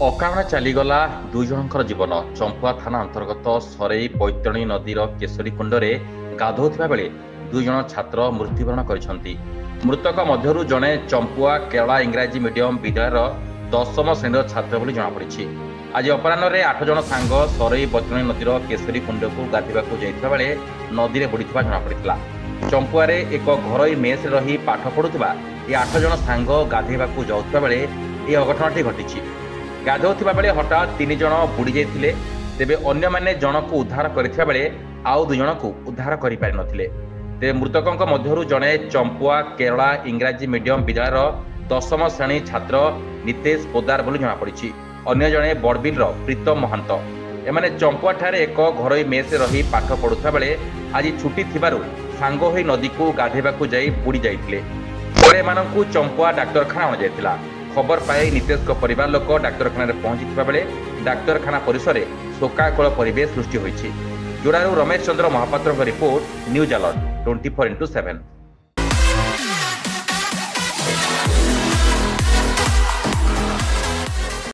ଅକାରଣେ ଚାଲିଗଲା ଦୁଇ ଜଣଙ୍କର ଜୀବନ। ଚମ୍ପୁଆ ଥାନା ଅନ୍ତର୍ଗତ ସରେଇ ବୈତରଣୀ ନଦୀର କେଶରୀ କୁଣ୍ଡରେ ଗାଧୋଉଥିବା ବେଳେ ଦୁଇ ଜଣ ଛାତ୍ର ମୃତ୍ୟୁବରଣ କରିଛନ୍ତି। ମୃତକ ମଧ୍ୟରୁ ଜଣେ ଚମ୍ପୁଆ କେରଳା ଇଂରାଜୀ ମିଡିୟମ ବିଦ୍ୟାଳୟର 10ମ ଶ୍ରେଣୀର ଛାତ୍ର ବୋଲି ଜଣାପଡ଼ିଛି। ଆଜି ଅପରାହ୍ନରେ 8 ଜଣ ସାଙ୍ଗ ସରେଇ ବୈତରଣୀ ନଦୀର କେଶରୀ କୁଣ୍ଡକୁ ଗାଧୋଇବାକୁ ଯାଇଥିବା ବେଳେ ନଦୀରେ ବୁଡ଼ିଥିବା ଜଣାପଡ଼ିଥିଲା। ଚମ୍ପୁଆରେ ଏକ ଘରୋଇ ମେସ୍ରେ ରହି ପାଠ ପଢ଼ୁଥିବା ଏ 8 ଜଣ ସାଙ୍ଗ ଗାଧୋଇବାକୁ ଯାଉଥିବା ବେଳେ ଏହି ଅଘଟଣଟି ଘଟିଛି। ଗାଧୋଉଥିବା ବେଳେ ହଠାତ୍ 3 ଜଣ ବୁଡ଼ି ଯାଇଥିଲେ। ତେବେ ଅନ୍ୟମାନେ ଜଣକୁ ଉଦ୍ଧାର କରିଥିବା ବେଳେ ଆଉ 2 ଜଣଙ୍କୁ ଉଦ୍ଧାର କରିପାରିନଥିଲେ। ତେବେ ମୃତକଙ୍କ ମଧ୍ୟରୁ ଜଣେ ଚମ୍ପୁଆ କେରଳା ଇଂରାଜୀ ମିଡିୟମ ବିଦ୍ୟାଳୟର 10ମ ଶ୍ରେଣୀ ଛାତ୍ର ନିତେଶ ପୋଦାର ବୋଲି ଜଣାପଡ଼ିଛି। ଅନ୍ୟ ଜଣେ ବଡ଼ବିଲର ପ୍ରୀତମ ମହାନ୍ତ। ଏମାନେ ଚମ୍ପୁଆଠାରେ ଏକ ଘରୋଇ ମେସ୍ରେ ରହି ପାଠ ପଢ଼ୁଥିବା ବେଳେ ଆଜି ଛୁଟି ଥିବାରୁ ସାଙ୍ଗ ହୋଇ ନଦୀକୁ ଗାଧୋଇବାକୁ ଯାଇ ବୁଡ଼ି ଯାଇଥିଲେ। ପରେ ଏମାନଙ୍କୁ ଚମ୍ପୁଆ ଡାକ୍ତରଖାନା ଅଣାଯାଇଥିଲା। ଖବର ପାଇ ନିତେଶଙ୍କ ପରିବାର ଲୋକ ଡାକ୍ତରଖାନାରେ ପହଞ୍ଚିଥିବା ବେଳେ ଡାକ୍ତରଖାନା ପରିସରରେ ଶୋକାକୁଳ ପରିବେଶ ସୃଷ୍ଟି ହୋଇଛି। ଯୋଡ଼ାରୁ ରମେଶ ଚନ୍ଦ୍ର ମହାପାତ୍ରଙ୍କ ରିପୋର୍ଟ, ନ୍ୟୁଜ୍ ଆଲର୍ଟ 24x7।